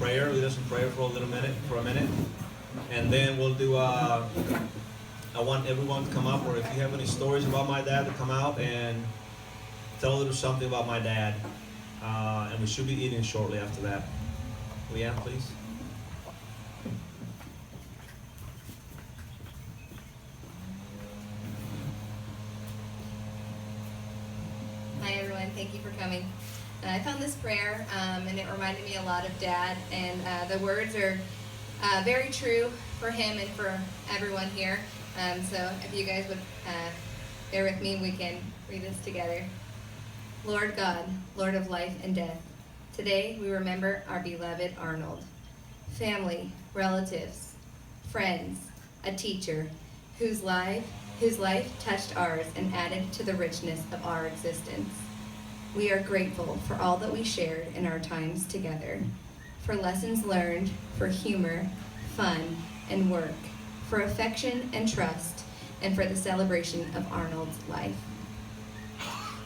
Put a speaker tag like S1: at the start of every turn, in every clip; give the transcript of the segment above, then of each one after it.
S1: prayer, lead us in prayer for a minute, and then we'll do. I want everyone to come up, or if you have any stories about my dad, to come out and tell a little something about my dad. And we should be eating shortly after that. Leanne, please.
S2: Hi everyone, thank you for coming. I found this prayer and it reminded me a lot of Dad, and the words are very true for him and for everyone here. So if you guys would bear with me, we can read this together. Lord God, Lord of life and death, today we remember our beloved Arnold. Family, relatives, friends, a teacher whose life touched ours and added to the richness of our existence. We are grateful for all that we shared in our times together, for lessons learned, for humor, fun, and work, for affection and trust, and for the celebration of Arnold's life.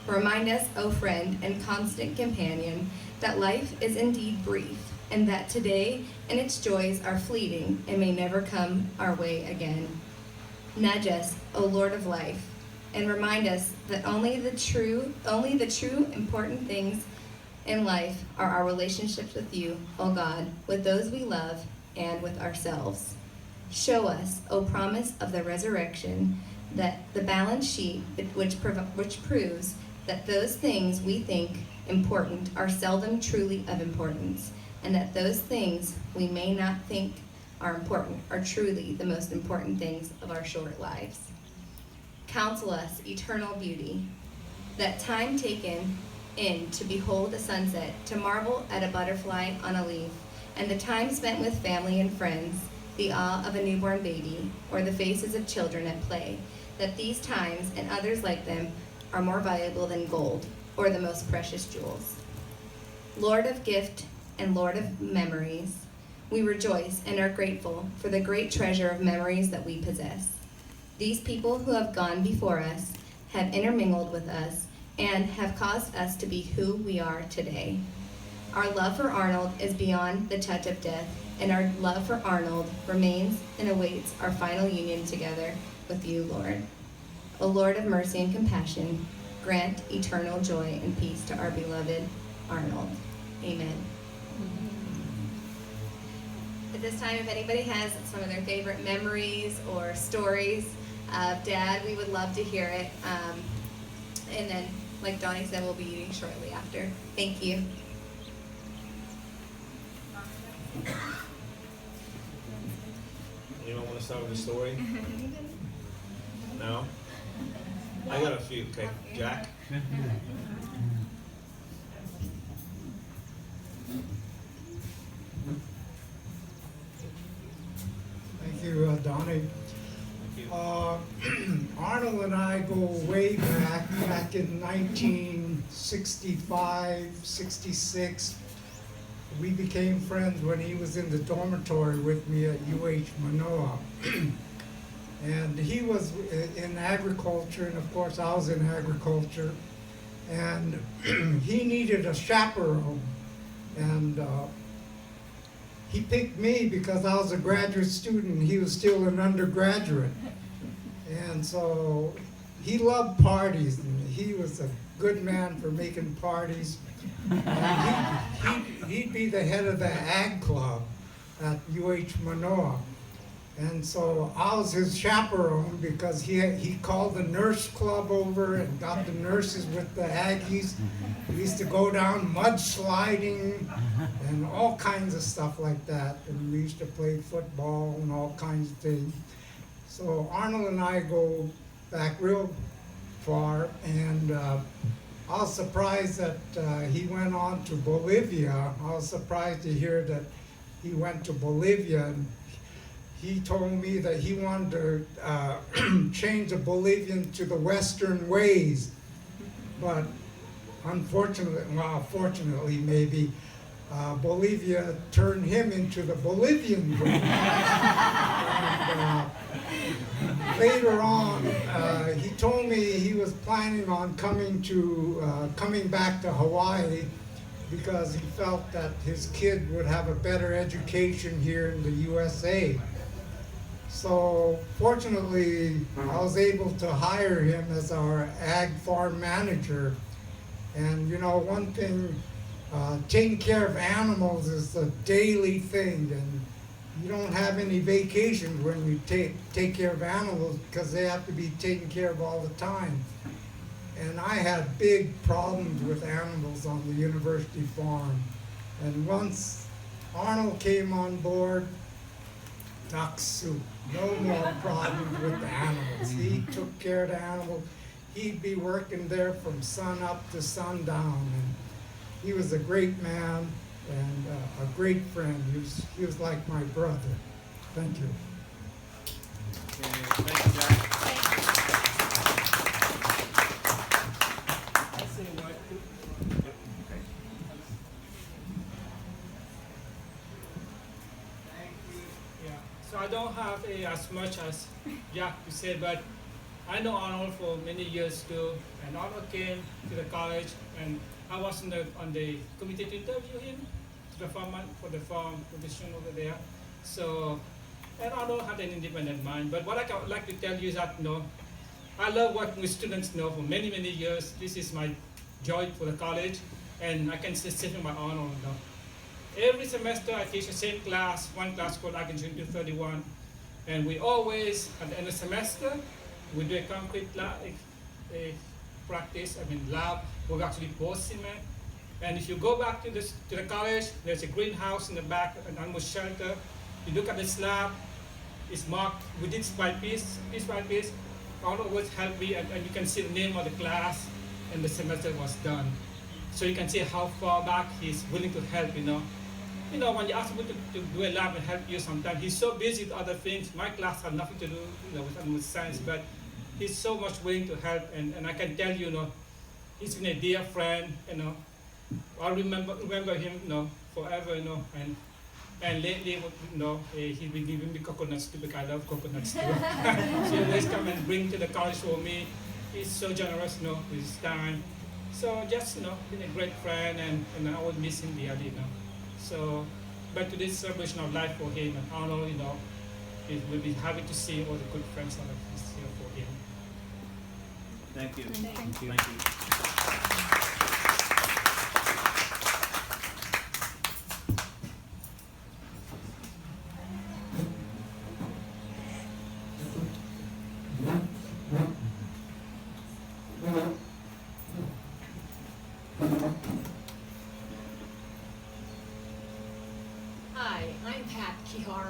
S2: Remind us, O friend and constant companion, that life is indeed brief, and that today and its joys are fleeting and may never come our way again. Nudge us, O Lord of life, and remind us that only the true important things in life are our relationships with you, O God, with those we love, and with ourselves. Show us, O promise of the resurrection, that the balance sheet which proves that those things we think important are seldom truly of importance, and that those things we may not think are important are truly the most important things of our short lives. Counsel us, eternal beauty, that time taken in to behold a sunset, to marvel at a butterfly on a leaf, and the time spent with family and friends, the awe of a newborn baby, or the faces of children at play, that these times and others like them are more valuable than gold, or the most precious jewels. Lord of gift and Lord of memories, we rejoice and are grateful for the great treasure of memories that we possess. These people who have gone before us have intermingled with us and have caused us to be who we are today. Our love for Arnold is beyond the touch of death, and our love for Arnold remains and awaits our final union together with you, Lord. O Lord of mercy and compassion, grant eternal joy and peace to our beloved Arnold. Amen. At this time, if anybody has some of their favorite memories or stories of Dad, we would love to hear it. And then, like Donnie said, we'll be eating shortly after. Thank you.
S1: Anyone want to start with a story? No? I got a few. Okay, Jack?
S3: Thank you, Donnie. Arnold and I go way back in 1965, 66. We became friends when he was in the dormitory with me at UH Manoa. And he was in agriculture, and of course I was in agriculture. And he needed a chaperone. And he picked me because I was a graduate student and he was still an undergraduate. And so he loved parties, and he was a good man for making parties. And he'd be the head of the ag club at UH Manoa. And so I was his chaperone because he called the nurse club over and got the nurses with the Aggies. We used to go down mudsliding and all kinds of stuff like that. And we used to play football and all kinds of things. So Arnold and I go back real far, and I was surprised that he went on to Bolivia. I was surprised to hear that he went to Bolivia. And he told me that he wanted to change the Bolivian to the Western ways, but fortunately maybe, Bolivia turned him into the Bolivian way. And, later on, he told me he was planning on coming back to Hawaii, because he felt that his kid would have a better education here in the USA. So fortunately, I was able to hire him as our ag farm manager. And you know, one thing, taking care of animals is a daily thing, and you don't have any vacations when you take care of animals because they have to be taken care of all the time. And I had big problems with animals on the university farm. And once Arnold came on board, duck soup, no more problems with the animals. He took care of the animals. He'd be working there from sun up to sundown. And he was a great man and a great friend. He was like my brother. Thank you.
S4: Thank you, Jack. I say a word too. Yep. Okay. Yeah. So I don't have as much as Jack to say, but I know Arnold for many years too. And Arnold came to the college, and I was on the committee to interview him to the farm for the farm position over there. So, and Arnold had an independent mind. But what I would like to tell you is that, I love working with students, for many, many years. This is my joy for the college, and I can say by Arnold, Every semester I teach the same class, one class called Agriculture 231, and we always, at the end of the semester, we do a concrete practice, lab, where we actually pour cement. And if you go back to the college, there's a greenhouse in the back, an animal shelter. You look at the slab, it's marked, we did piece by piece. Arnold always helped me, and you can see the name of the class, and the semester was done. So you can see how far back he's willing to help, when you ask him to do a lab and help you sometimes, he's so busy with other things. My class had nothing to do with science, but he's so much willing to help, and I can tell you, he's been a dear friend, I'll remember him, forever, and lately, he's been giving me coconuts too, because I love coconuts too. So he always come and bring to the college for me. He's so generous, with his time. So just, been a great friend, and I would miss him dearly, So, but to this celebration of life for him, and Arnold, we'll be happy to see all the good friends that he's here for him.
S1: Thank you.
S4: Thank you.
S1: Thank you.
S5: Hi, I'm Pat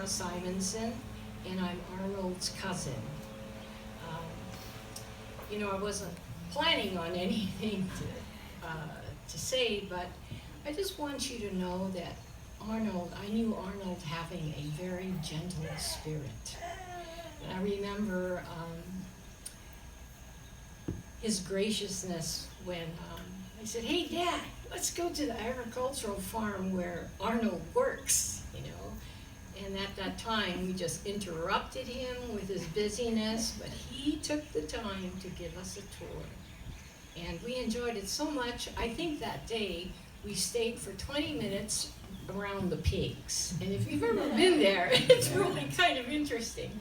S5: Simonson, and I'm Arnold's cousin. I wasn't planning on anything to say, but I just want you to know that I knew Arnold having a very gentle spirit. And I remember his graciousness when I said, "Hey, Dad, let's go to the agricultural farm where Arnold works," And at that time, we just interrupted him with his busyness, but he took the time to give us a tour. And we enjoyed it so much, I think that day, we stayed for 20 minutes around the pigs. And if you've ever been there, it's really kind of interesting.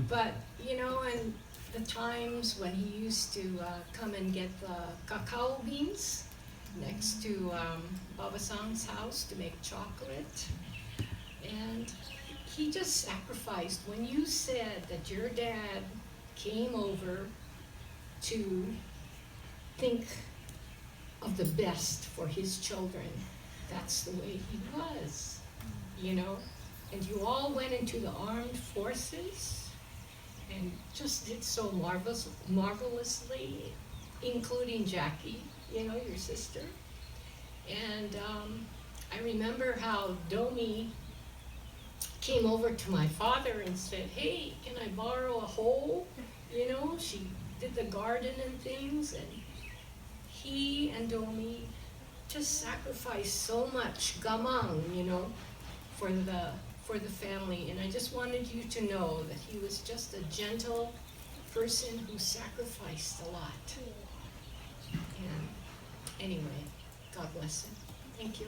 S5: But, and the times when he used to come and get the cacao beans next to Baba-san's house to make chocolate. And he just sacrificed. When you said that your dad came over to think of the best for his children, that's the way he was, And you all went into the armed forces and just did so marvelously, including Jackie, your sister. And I remember how Domi came over to my father and said, "Hey, can I borrow a hoe?" She did the garden and things, and he and Domi just sacrificed so much gamang, for the family. And I just wanted you to know that he was just a gentle person who sacrificed a lot. And anyway, God bless him. Thank you.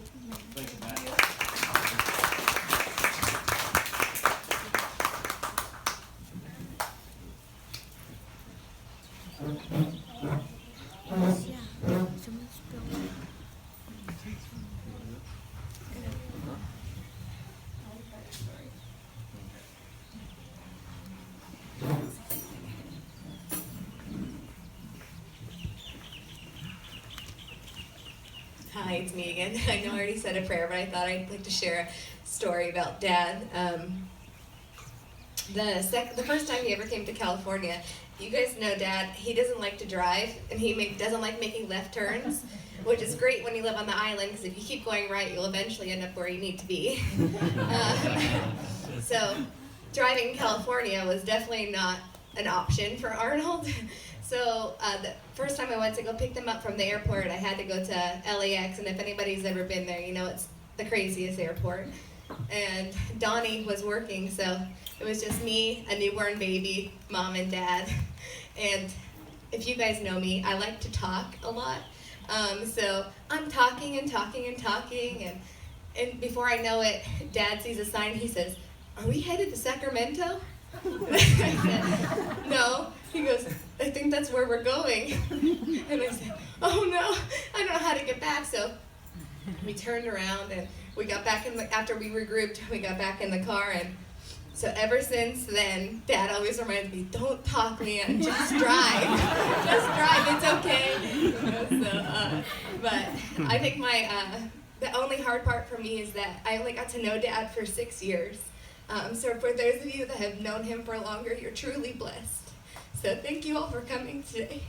S6: Thank you, Matt.
S2: Hi, it's me again. I know I already said a prayer, but I thought I'd like to share a story about Dad. The first time he ever came to California, you guys know Dad, he doesn't like to drive, and he doesn't like making left turns, which is great when you live on the island, because if you keep going right, you'll eventually end up where you need to be. So driving in California was definitely not an option for Arnold. So the first time I went to go pick them up from the airport, I had to go to LAX, and if anybody's ever been there, you know it's the craziest airport. And Donnie was working, so it was just me, a newborn baby, Mom and Dad. And if you guys know me, I like to talk a lot. So I'm talking and talking and talking, and before I know it, Dad sees a sign. He says, "Are we headed to Sacramento?" I said, "No." He goes, "I think that's where we're going." And I said, "Oh no, I don't know how to get back." So we turned around and we got back after we regrouped, we got back in the car, and so ever since then, Dad always reminds me, "Don't talk, man, just drive. Just drive, it's okay." You know, but I think the only hard part for me is that I only got to know Dad for 6 years. So for those of you that have known him for longer, you're truly blessed. So thank you all for coming today.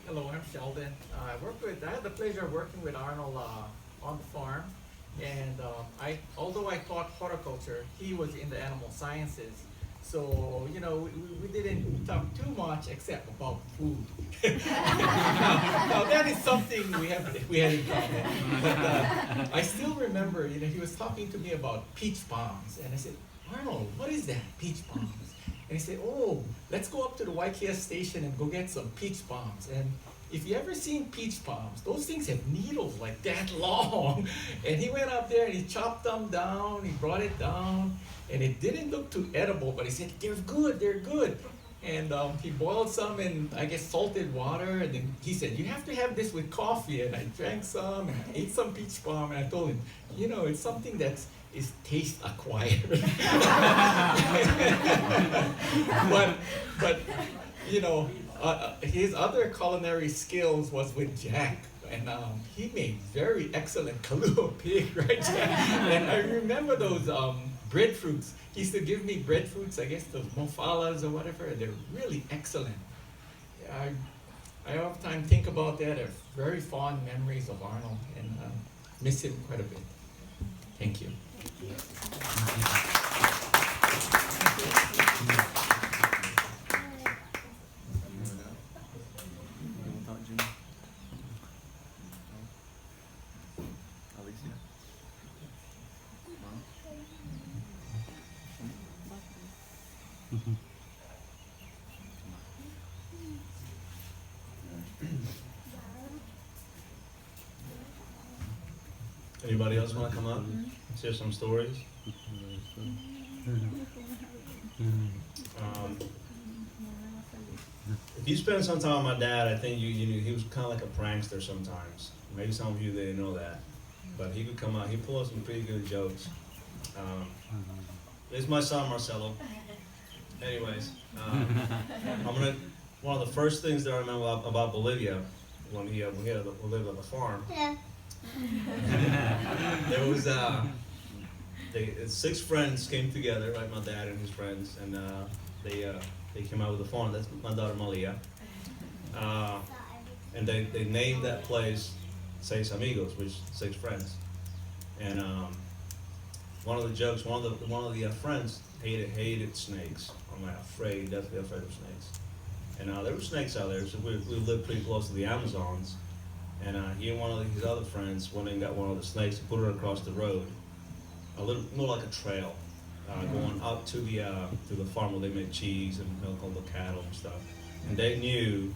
S7: Hello, I'm Sheldon. I had the pleasure of working with Arnold on the farm, and although I taught horticulture, he was in the animal sciences. So you know, we didn't talk too much except about food. now that is something we had in common. But I still remember, you know, he was talking to me about peach bombs, and I said, "Arnold, what is that, peach bombs?" And he said, "Oh, let's go up to the YKS station and go get some peach bombs." And if you ever seen peach bombs, those things have needles like that long. And he went up there and he chopped them down, he brought it down, and it didn't look too edible, but he said, they're good. And he boiled some in, I guess, salted water, and then he said, "You have to have this with coffee." And I drank some, and I ate some peach bomb, and I told him, you know, it's something that's is taste acquired. but you know, his other culinary skills was with Jack, and he made very excellent Kahlua pig, right, Jack? And I remember those breadfruits. He used to give me breadfruits, I guess those mofalas or whatever, and they're really excellent. I often think about that, have very fond memories of Arnold, and miss him quite a bit. Thank you.
S1: Anybody else want to come up? Share some stories? If you spend some time with my dad, I think you knew he was kind of like a prankster sometimes. Maybe some of you didn't know that, but he could come out. He pulled some pretty good jokes. This is my son Marcelo. Anyways, one of the first things that I remember about Bolivia when we lived on the farm. Yeah. There was 6 friends came together, right? My dad and his friends, and they came out with the farm. That's my daughter Malia, and they named that place Seis Amigos, which 6 friends. And one of the jokes, one of the friends hated snakes. I'm like definitely afraid of snakes. And there were snakes out there, so we lived pretty close to the Amazons. And he and one of his other friends went and got one of the snakes and put it across the road, a little more like a trail, going up to the farm where they make cheese and milk all the cattle and stuff. And they knew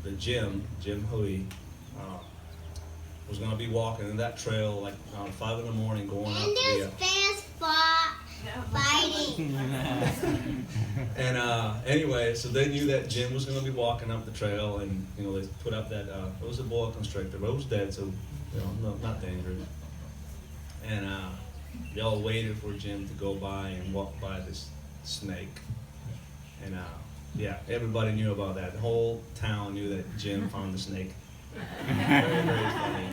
S1: that Jim Hui, was going to be walking in that trail like around 5 in the morning, going up to the.
S8: Fighting.
S1: And anyway, so they knew that Jim was going to be walking up the trail, and they put up that it was a boa constrictor, but it was dead, so not dangerous. And they all waited for Jim to go by and walk by this snake. And yeah, everybody knew about that. The whole town knew that Jim found the snake. Very, very funny.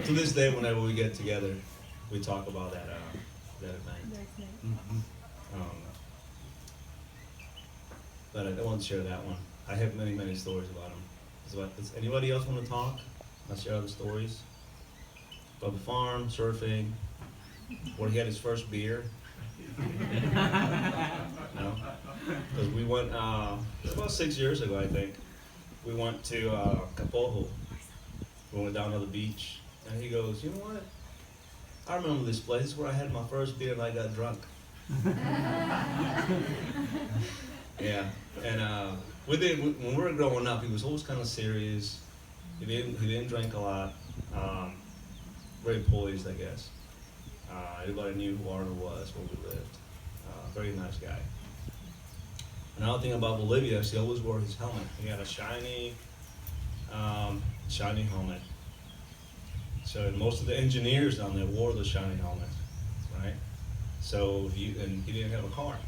S1: To this day, whenever we get together, we talk about that event. But I don't want to share that one. I have many, many stories about him. Does anybody else want to talk? Let's share other stories about the farm, surfing, where he had his first beer. No, because we went about 6 years ago, I think. We went to Kapoho. We went down to the beach, and he goes, "You know what? I remember this place where I had my first beer and I got drunk." Yeah, and when we were growing up, he was always kind of serious. He didn't drink a lot. Very poised, I guess. Everybody knew who Arnold was where we lived. Very nice guy. Another thing about Bolivia is he always wore his helmet. He had a shiny helmet. So most of the engineers down there wore the shiny helmet, right? So he didn't have a car.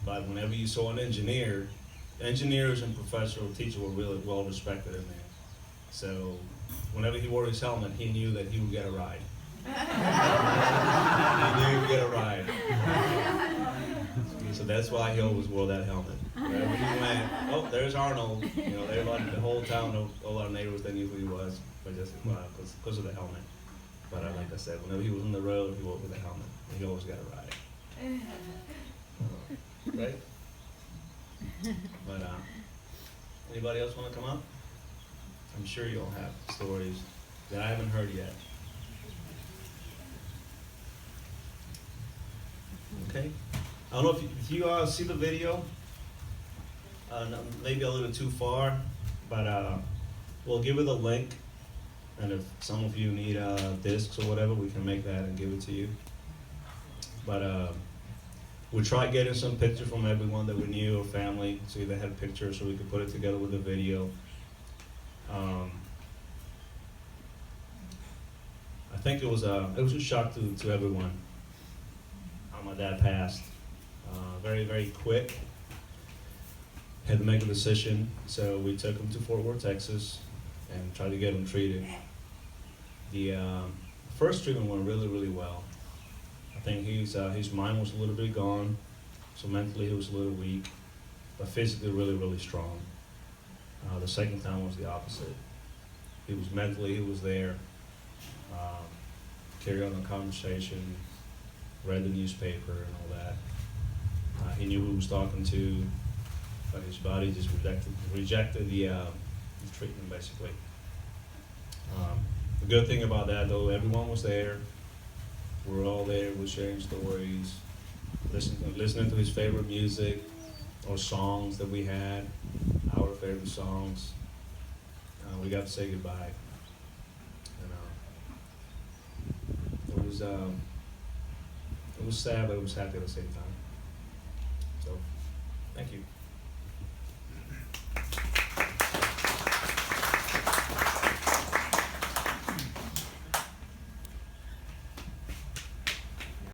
S1: But whenever you saw an engineers and professor or teacher were really well respected in there. So whenever he wore his helmet, he knew that he would get a ride. He knew he would get a ride. So that's why he always wore that helmet. Wherever he went, oh, there's Arnold. Everybody, the whole town, all our neighbors, they knew who he was, but just because of the helmet. But like I said, whenever he was on the road, he walked with a helmet. He always got a ride. Right? But anybody else want to come up? I'm sure you all have stories that I haven't heard yet. Okay. I don't know if you see the video. Maybe a little too far, but we'll give it a link. And if some of you need discs or whatever, we can make that and give it to you. But we tried getting some pictures from everyone that we knew or family, so they had pictures so we could put it together with the video. I think it was a shock to everyone how my dad passed. Very, very quick. Had to make a decision, so we took him to Fort Worth, Texas, and tried to get him treated. The first treatment went really, really well. I think his mind was a little bit gone, so mentally he was a little weak, but physically really, really strong. The second time was the opposite. He was there, carried on the conversation, read the newspaper and all that. He knew who he was talking to, but his body just rejected the treatment, basically. The good thing about that, though, everyone was there. We were all there. We were sharing stories, listening to his favorite music or songs that we had, our favorite songs. We got to say goodbye. And, it was sad, but it was happy at the same time.